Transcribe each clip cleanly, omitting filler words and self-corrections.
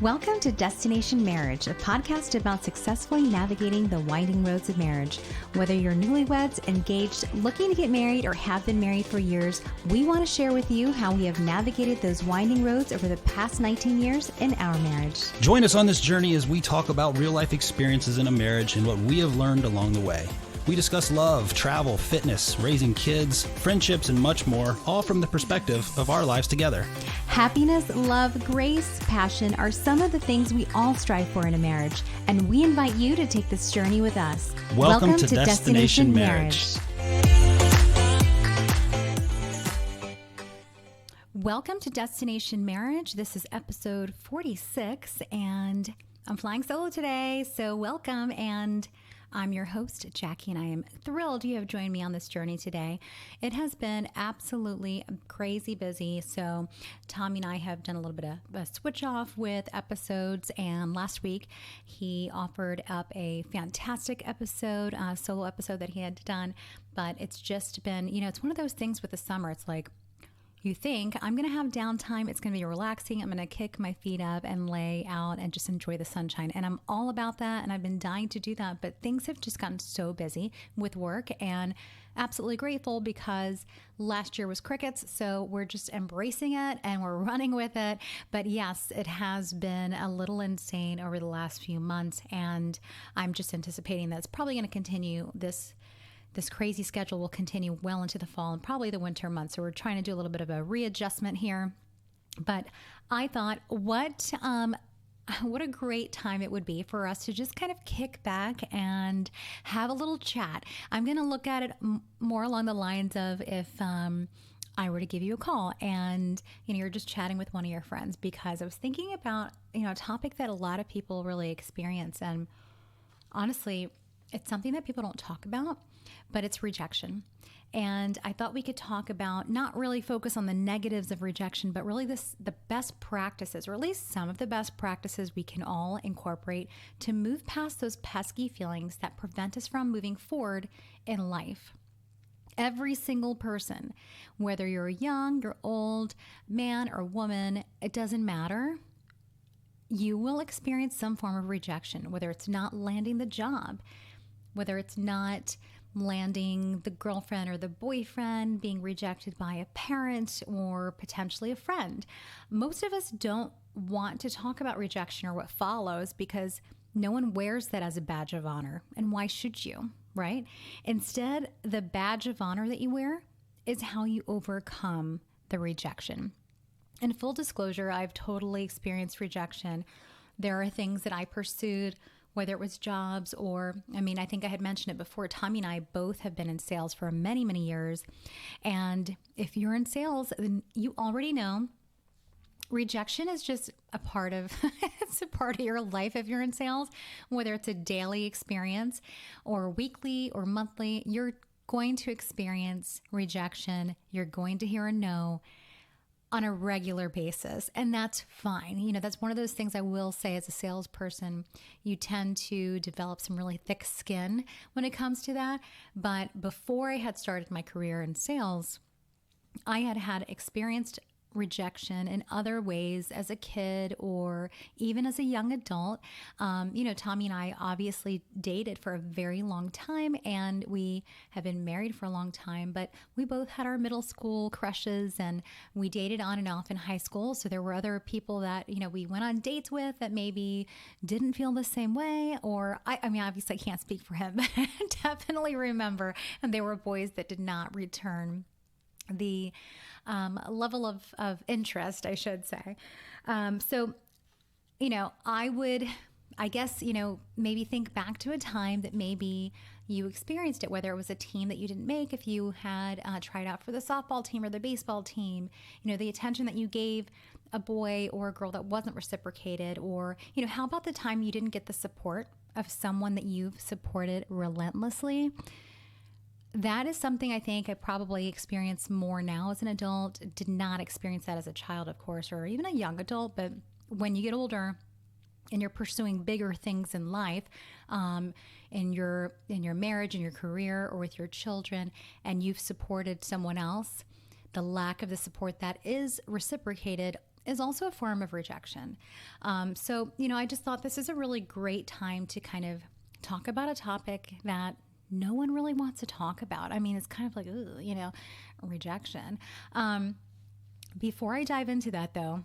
Welcome to Destination Marriage, a podcast about successfully navigating the winding roads of marriage. Whether you're newlyweds, engaged, looking to get married, or have been married for years, we want to share with you how we have navigated those winding roads over the past 19 years in our marriage. Join us on this journey as we talk about real-life experiences in a marriage and what we have learned along the way. We discuss love, travel, fitness, raising kids, friendships, and much more, all from the perspective of our lives together. Happiness, love, grace, passion are some of the things we all strive for in a marriage, and we invite you to take this journey with us. Welcome to Destination Marriage. Welcome to Destination Marriage. This is episode 46, and I'm flying solo today, so welcome. And I'm your host, Jackie, and I am thrilled you have joined me on this journey today. It has been absolutely crazy busy, so Tommy and I have done a little bit of a switch off with episodes, and last week he offered up a fantastic episode, solo episode that he had done, but it's just been, it's one of those things with the summer. It's like, you think, I'm going to have downtime. It's going to be relaxing. I'm going to kick my feet up and lay out and just enjoy the sunshine. And I'm all about that. And I've been dying to do that. But things have just gotten so busy with work, and absolutely grateful because last year was crickets. So we're just embracing it and we're running with it. But yes, it has been a little insane over the last few months. And I'm just anticipating that it's probably going to continue. This crazy schedule will continue well into the fall and probably the winter months. So we're trying to do a little bit of a readjustment here. But I thought, what a great time it would be for us to just kind of kick back and have a little chat. I'm going to look at it more along the lines of if I were to give you a call and you're just chatting with one of your friends, because I was thinking about a topic that a lot of people really experience, and honestly, it's something that people don't talk about, but it's rejection. And I thought we could talk about, not really focus on the negatives of rejection, but really the best practices, or at least some of the best practices we can all incorporate to move past those pesky feelings that prevent us from moving forward in life. Every single person, whether you're young, you're old, man or woman, it doesn't matter. You will experience some form of rejection, whether it's not landing the job, whether it's not landing the girlfriend or the boyfriend, being rejected by a parent or potentially a friend. Most of us don't want to talk about rejection or what follows because no one wears that as a badge of honor. And why should you, right? Instead, the badge of honor that you wear is how you overcome the rejection. In full disclosure, I've totally experienced rejection. There are things that I pursued, whether it was jobs or, I think I had mentioned it before, Tommy and I both have been in sales for many, many years. And if you're in sales, then you already know rejection is just a part of, it's a part of your life if you're in sales, whether it's a daily experience or weekly or monthly, you're going to experience rejection. You're going to hear a no on a regular basis. And that's fine. That's one of those things I will say as a salesperson, you tend to develop some really thick skin when it comes to that. But before I had started my career in sales, I had experienced rejection in other ways as a kid or even as a young adult. Tommy and I obviously dated for a very long time, and we have been married for a long time, but we both had our middle school crushes, and we dated on and off in high school. So there were other people that, we went on dates with that maybe didn't feel the same way, or obviously I can't speak for him, but I definitely remember, and there were boys that did not return the level of interest, I should say. So, I guess, maybe think back to a time that maybe you experienced it, whether it was a team that you didn't make, if you had tried out for the softball team or the baseball team, the attention that you gave a boy or a girl that wasn't reciprocated, or, how about the time you didn't get the support of someone that you've supported relentlessly? That is something I think I probably experience more now as an adult. Did not experience that as a child, of course, or even a young adult. But when you get older and you're pursuing bigger things in life, in your marriage, in your career, or with your children, and you've supported someone else, the lack of the support that is reciprocated is also a form of rejection. So, I just thought this is a really great time to kind of talk about a topic that no one really wants to talk about. I mean, it's kind of like, ooh, rejection. Before I dive into that, though,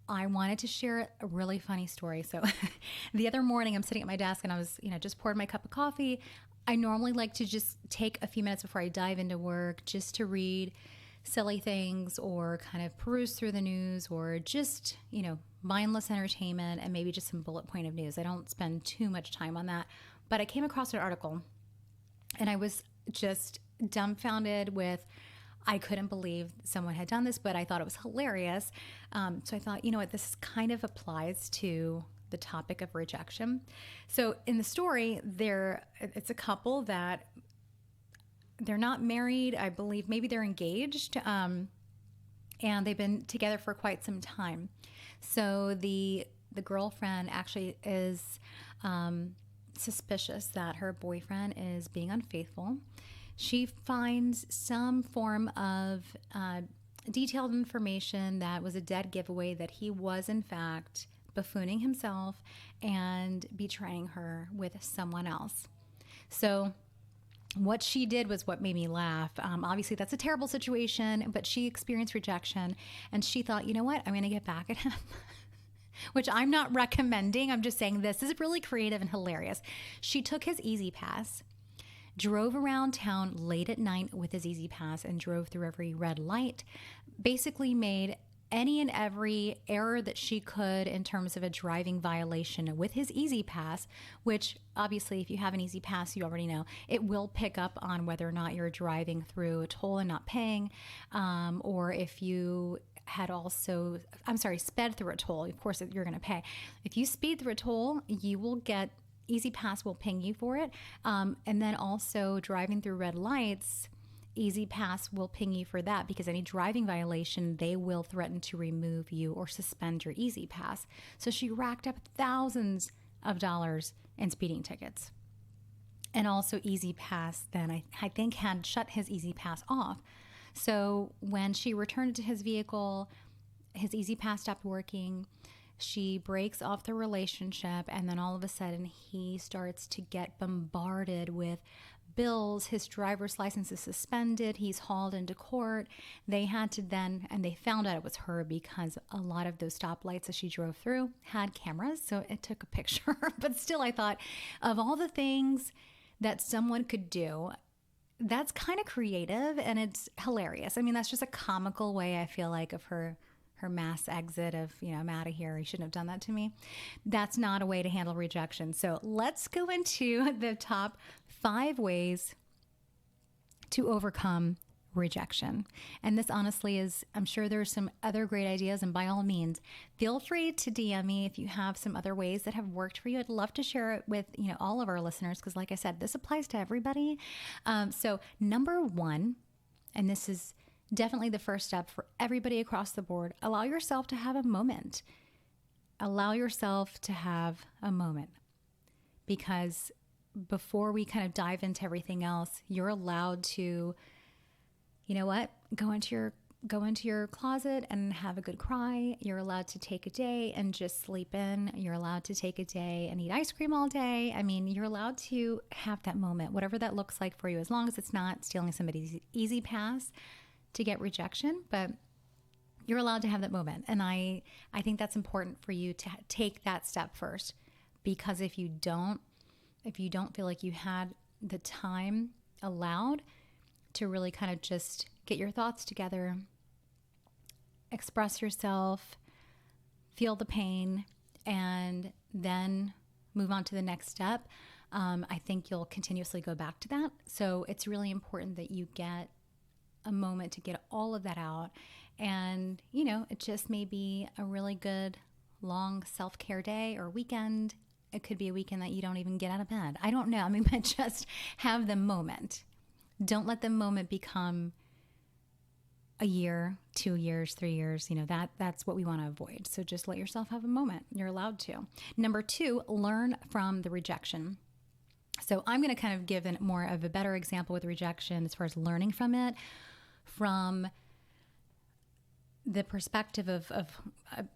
I wanted to share a really funny story. So the other morning, I'm sitting at my desk and I was, just poured my cup of coffee. I normally like to just take a few minutes before I dive into work just to read silly things or kind of peruse through the news or just, mindless entertainment and maybe just some bullet point of news. I don't spend too much time on that. But I came across an article and I was just dumbfounded with, I couldn't believe someone had done this, but I thought it was hilarious. So I thought, what, this kind of applies to the topic of rejection. So in the story, it's a couple that they're not married. I believe maybe they're engaged, and they've been together for quite some time. So the girlfriend actually is suspicious that her boyfriend is being unfaithful. She finds some form of detailed information that was a dead giveaway that he was in fact buffooning himself and betraying her with someone else. So what she did was what made me laugh. Obviously, that's a terrible situation, but she experienced rejection and she thought, you know what, I'm going to get back at him. Which I'm not recommending. I'm just saying this is really creative and hilarious. She took his Easy Pass, drove around town late at night with his Easy Pass and drove through every red light, basically made any and every error that she could in terms of a driving violation with his Easy Pass, which obviously if you have an Easy Pass, you already know, it will pick up on whether or not you're driving through a toll and not paying, or if you had also, sped through a toll, of course you're going to pay. If you speed through a toll, you will get, Easy Pass will ping you for it. And then also driving through red lights, Easy Pass will ping you for that because any driving violation, they will threaten to remove you or suspend your Easy Pass. So she racked up thousands of dollars in speeding tickets. And also Easy Pass then I think had shut his Easy Pass off. So when she returned to his vehicle, his Easy Pass stopped working. She breaks off the relationship, and then all of a sudden he starts to get bombarded with bills. His driver's license is suspended. He's hauled into court. They had to then, and they found out it was her because a lot of those stoplights that she drove through had cameras, so it took a picture. But still, I thought of all the things that someone could do, that's kind of creative and it's hilarious. I mean, that's just a comical way, I feel like, of her mass exit of, I'm out of here. You shouldn't have done that to me. That's not a way to handle rejection. So let's go into the top 5 ways to overcome rejection. And this honestly is, I'm sure there's some other great ideas, and by all means, feel free to DM me if you have some other ways that have worked for you. I'd love to share it with, all of our listeners, because like I said, this applies to everybody. So number 1, and this is definitely the first step for everybody across the board, allow yourself to have a moment. Allow yourself to have a moment, because before we kind of dive into everything else, you're allowed to, go into your closet and have a good cry. You're allowed to take a day and just sleep in. You're allowed to take a day and eat ice cream all day. I mean, you're allowed to have that moment, whatever that looks like for you, as long as it's not stealing somebody's Easy Pass to get rejection, but you're allowed to have that moment. And I think that's important for you to take that step first, because if you don't feel like you had the time allowed to really kind of just get your thoughts together, express yourself, feel the pain, and then move on to the next step, I think you'll continuously go back to that. So it's really important that you get a moment to get all of that out. And, it just may be a really good long self-care day or weekend. It could be a weekend that you don't even get out of bed. I don't know. But just have the moment. Don't let the moment become a year, 2 years, 3 years. That's what we want to avoid. So just let yourself have a moment. You're allowed to. Number 2, learn from the rejection. So I'm going to kind of give more of a better example with rejection as far as learning from it, from the perspective of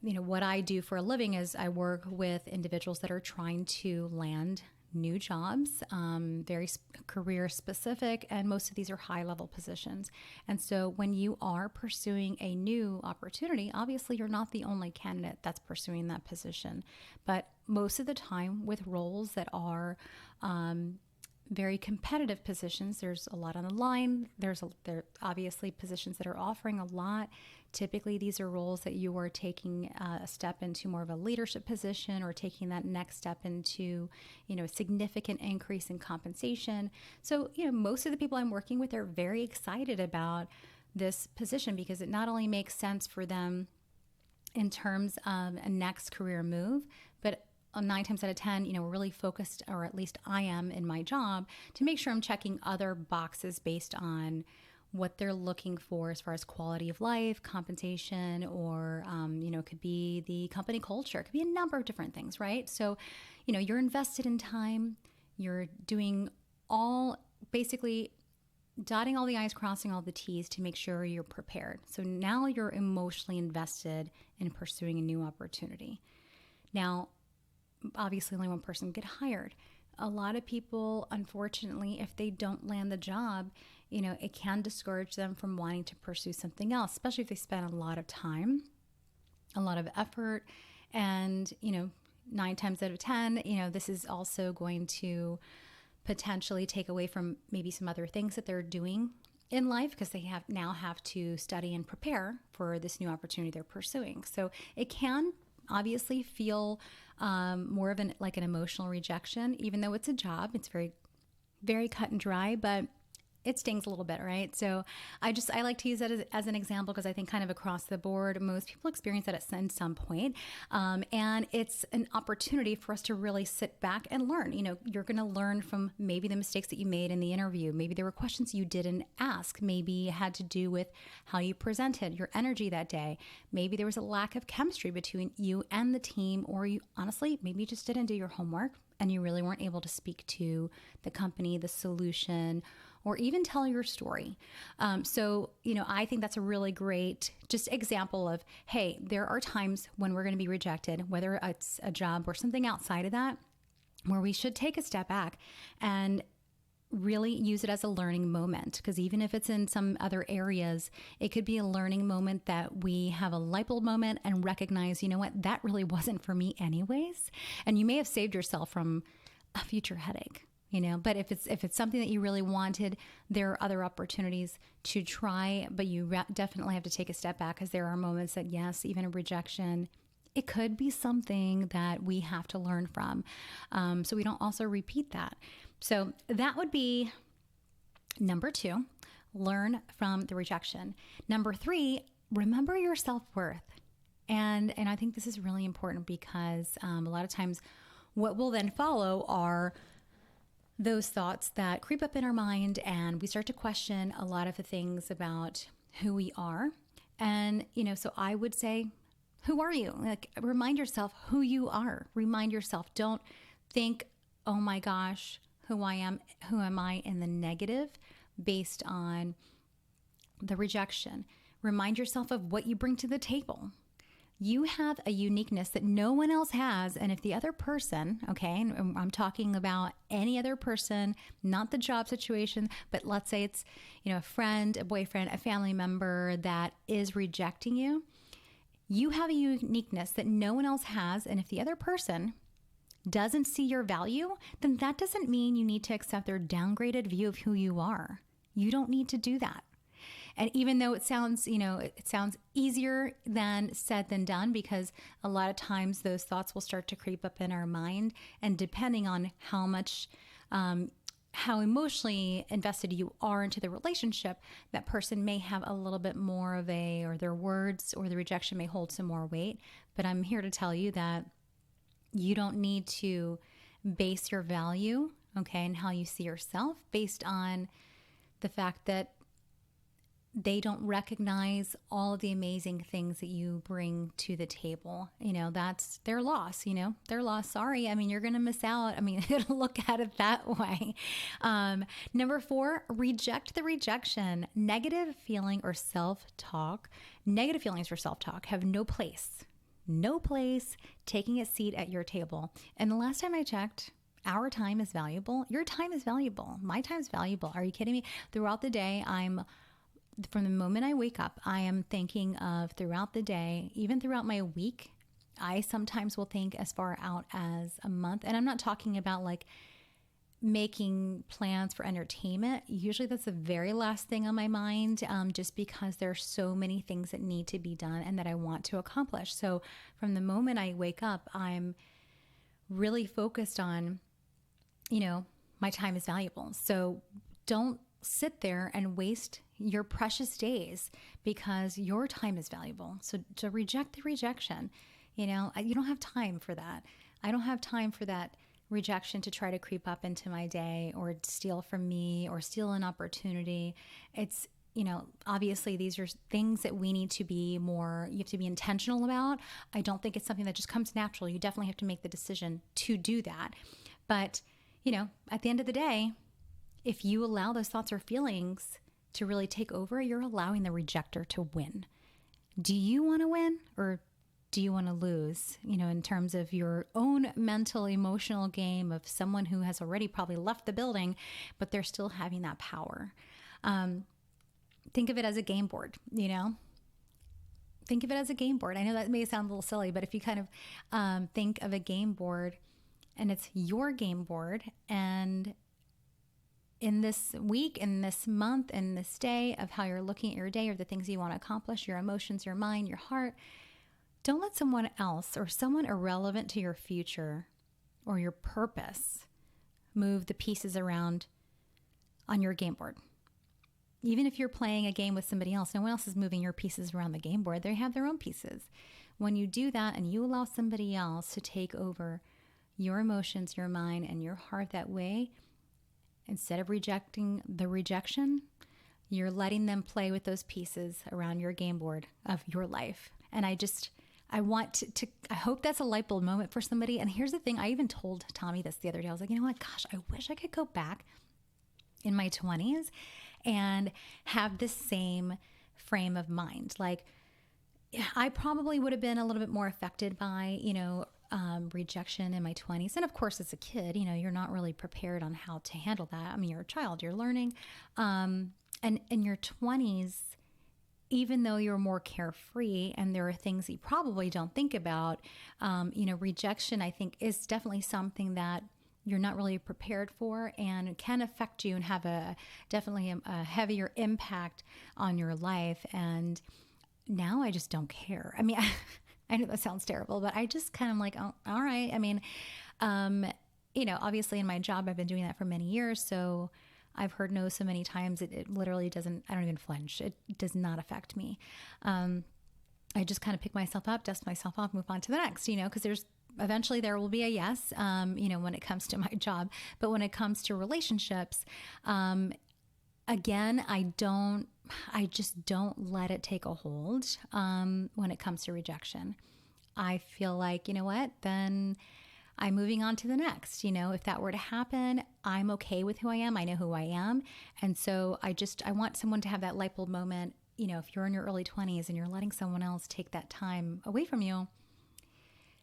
what I do for a living is I work with individuals that are trying to land new jobs, very career specific, and most of these are high level positions. And so when you are pursuing a new opportunity, obviously you're not the only candidate that's pursuing that position, but most of the time with roles that are very competitive positions, there's a lot on the line. There are obviously positions that are offering a lot. Typically, these are roles that you are taking a step into more of a leadership position, or taking that next step into, a significant increase in compensation. So, most of the people I'm working with are very excited about this position because it not only makes sense for them in terms of a next career move, but 9 times out of 10, we're really focused, or at least I am in my job, to make sure I'm checking other boxes based on what they're looking for as far as quality of life, compensation, or, it could be the company culture. It could be a number of different things, right? So, you're invested in time. You're doing basically dotting all the I's, crossing all the T's to make sure you're prepared. So now you're emotionally invested in pursuing a new opportunity. Now, obviously only one person get hired. A lot of people, unfortunately, if they don't land the job, it can discourage them from wanting to pursue something else, especially if they spend a lot of time, a lot of effort, and, 9 times out of 10, this is also going to potentially take away from maybe some other things that they're doing in life because they now have to study and prepare for this new opportunity they're pursuing. So it can obviously feel more of an emotional rejection, even though it's a job. It's very, very cut and dry, but it stings a little bit, right? So I like to use that as an example because I think kind of across the board, most people experience that at some point. And it's an opportunity for us to really sit back and learn. You're going to learn from maybe the mistakes that you made in the interview. Maybe there were questions you didn't ask. Maybe it had to do with how you presented, your energy that day. Maybe there was a lack of chemistry between you and the team, or you honestly, maybe you just didn't do your homework and you really weren't able to speak to the company, the solution, or even tell your story. So, I think that's a really great just example of, hey, there are times when we're going to be rejected, whether it's a job or something outside of that, where we should take a step back and really use it as a learning moment. Because even if it's in some other areas, it could be a learning moment that we have a light bulb moment and recognize, that really wasn't for me anyways. And you may have saved yourself from a future headache. But if it's something that you really wanted, there are other opportunities to try, but you definitely have to take a step back because there are moments that, yes, even a rejection, it could be something that we have to learn from. So we don't also repeat that. So that would be number 2, learn from the rejection. Number 3, remember your self-worth. And I think this is really important because a lot of times what will then follow are those thoughts that creep up in our mind, and we start to question a lot of the things about who we are. And, so I would say, who are you? Remind yourself who you are. Remind yourself. Don't think, oh my gosh, who am I in the negative based on the rejection. Remind yourself of what you bring to the table. You have a uniqueness that no one else has. And if the other person, okay, and I'm talking about any other person, not the job situation, but let's say it's, a friend, a boyfriend, a family member that is rejecting you, you have a uniqueness that no one else has. And if the other person doesn't see your value, then that doesn't mean you need to accept their downgraded view of who you are. You don't need to do that. And even though it sounds easier than said than done, because a lot of times those thoughts will start to creep up in our mind. And depending on how much, how emotionally invested you are into the relationship, that person may have a little bit more of or their words or the rejection may hold some more weight. But I'm here to tell you that you don't need to base your value, okay, and how you see yourself based on the fact that they don't recognize all of the amazing things that you bring to the table. That's their loss, their loss. Sorry. I mean, you're going to miss out. I mean, look at it that way. Number 4, reject the rejection. Negative feelings or self-talk have no place taking a seat at your table. And the last time I checked, our time is valuable. Your time is valuable. My time is valuable. Are you kidding me? Throughout the day, from the moment I wake up, I am thinking of throughout the day, even throughout my week. I sometimes will think as far out as a month. And I'm not talking about like making plans for entertainment. Usually that's the very last thing on my mind, just because there's so many things that need to be done and that I want to accomplish. So from the moment I wake up, I'm really focused on, my time is valuable. So don't sit there and waste your precious days because your time is valuable. So to reject the rejection, you don't have time for that. I don't have time for that rejection to try to creep up into my day or steal from me or steal an opportunity. It's, obviously these are things that we need to be more, you have to be intentional about. I don't think it's something that just comes natural. You definitely have to make the decision to do that. But, at the end of the day, if you allow those thoughts or feelings to really take over, you're allowing the rejector to win. Do you want to win or do you want to lose, in terms of your own mental, emotional game of someone who has already probably left the building, but they're still having that power? Think of it as a game board, Think of it as a game board. I know that may sound a little silly, but if you kind of think of a game board and it's your game board, and in this week, in this month, in this day of how you're looking at your day or the things you want to accomplish, your emotions, your mind, your heart, don't let someone else or someone irrelevant to your future or your purpose move the pieces around on your game board. Even if you're playing a game with somebody else, no one else is moving your pieces around the game board. They have their own pieces. When you do that and you allow somebody else to take over your emotions, your mind, and your heart that way, instead of rejecting the rejection, you're letting them play with those pieces around your game board of your life. And I hope that's a light bulb moment for somebody. And here's the thing. I even told Tommy this the other day. I was like, you know what? Gosh, I wish I could go back in my 20s and have the same frame of mind. Like, I probably would have been a little bit more affected by, rejection in my 20s. And of course, as a kid, you're not really prepared on how to handle that. I mean, you're a child, you're learning. And in your 20s, even though you're more carefree and there are things that you probably don't think about, rejection, I think, is definitely something that you're not really prepared for and can affect you and have definitely a heavier impact on your life. And now I just don't care. I mean, I know that sounds terrible, but I just kind of like, oh, all right. I mean, obviously in my job, I've been doing that for many years. So I've heard no so many times. It literally doesn't, I don't even flinch. It does not affect me. I just kind of pick myself up, dust myself off, move on to the next, because eventually there will be a yes, when it comes to my job. But when it comes to relationships, again, I just don't let it take a hold when it comes to rejection. I feel like, you know what, then I'm moving on to the next. If that were to happen, I'm okay with who I am. I know who I am. And so I want someone to have that light bulb moment. If you're in your early 20s and you're letting someone else take that time away from you,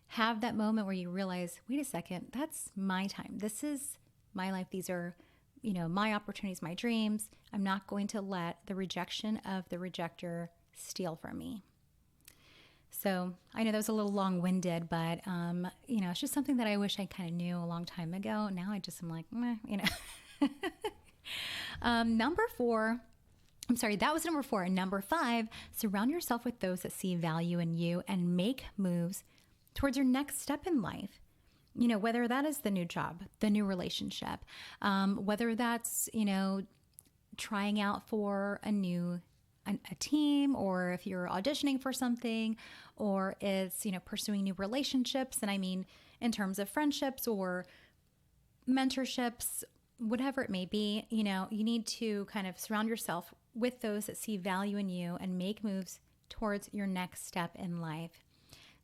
have that moment where you realize, wait a second, that's my time. This is my life. These are, my opportunities, my dreams. I'm not going to let the rejection of the rejector steal from me. So I know that was a little long-winded, but, it's just something that I wish I kind of knew a long time ago. Now I just am like, meh, Number 4, that was number 4. And number 5, surround yourself with those that see value in you and make moves towards your next step in life. Whether that is the new job, the new relationship, whether that's, trying out for a team, or if you're auditioning for something, or it's, pursuing new relationships. And I mean, in terms of friendships or mentorships, whatever it may be, you need to kind of surround yourself with those that see value in you and make moves towards your next step in life.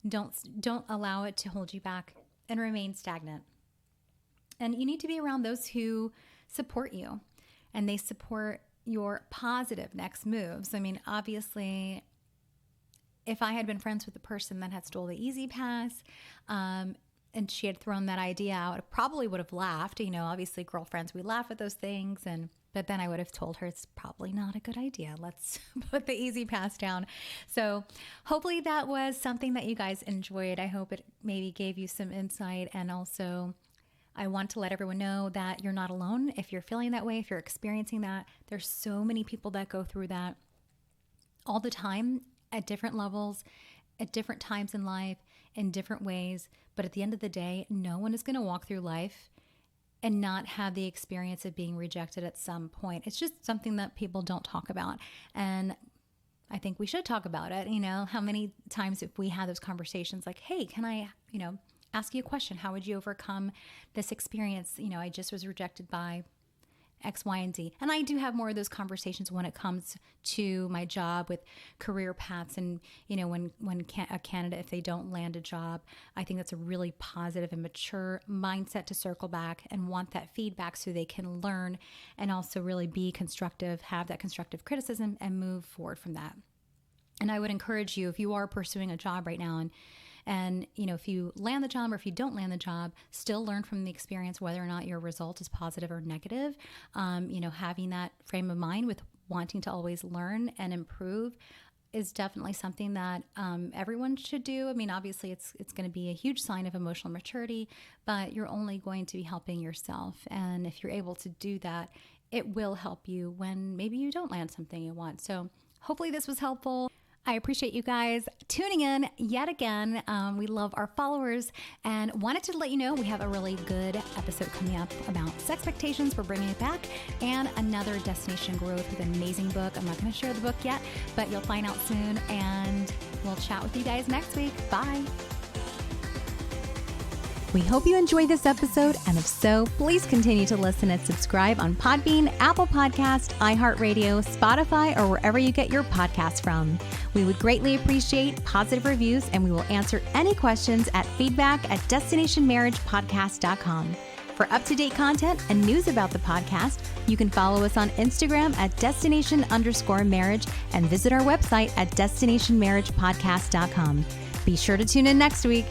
Don't allow it to hold you back and remain stagnant. And you need to be around those who support you and they support your positive next moves. I mean, obviously, if I had been friends with the person that had stole the easy pass, and she had thrown that idea out, I probably would have laughed. Obviously girlfriends, we laugh at those things. But then I would have told her it's probably not a good idea. Let's put the easy pass down. So hopefully that was something that you guys enjoyed. I hope it maybe gave you some insight. And also I want to let everyone know that you're not alone. If you're feeling that way, if you're experiencing that, there's so many people that go through that all the time at different levels, at different times in life, in different ways. But at the end of the day, no one is going to walk through life and not have the experience of being rejected at some point. It's just something that people don't talk about. And I think we should talk about it. How many times if we had those conversations like, hey, can I, ask you a question? How would you overcome this experience? I just was rejected by X, Y, and Z. And I do have more of those conversations when it comes to my job with career paths. And, when a candidate, if they don't land a job, I think that's a really positive and mature mindset to circle back and want that feedback so they can learn and also really be constructive, have that constructive criticism and move forward from that. And I would encourage you, if you are pursuing a job right now and if you land the job or if you don't land the job, still learn from the experience whether or not your result is positive or negative. Having that frame of mind with wanting to always learn and improve is definitely something that everyone should do. I mean, obviously it's going to be a huge sign of emotional maturity, but you're only going to be helping yourself. And if you're able to do that, it will help you when maybe you don't land something you want. So hopefully this was helpful. I appreciate you guys tuning in yet again. We love our followers and wanted to let you know we have a really good episode coming up about sexpectations. We're bringing it back, and another destination growth with an amazing book. I'm not going to share the book yet, but you'll find out soon, and we'll chat with you guys next week. Bye. We hope you enjoyed this episode, and if so, please continue to listen and subscribe on Podbean, Apple Podcast, iHeartRadio, Spotify, or wherever you get your podcasts from. We would greatly appreciate positive reviews, and we will answer any questions at feedback@destinationmarriagepodcast.com. For up-to-date content and news about the podcast, you can follow us on Instagram at destination_marriage and visit our website at destinationmarriagepodcast.com. Be sure to tune in next week.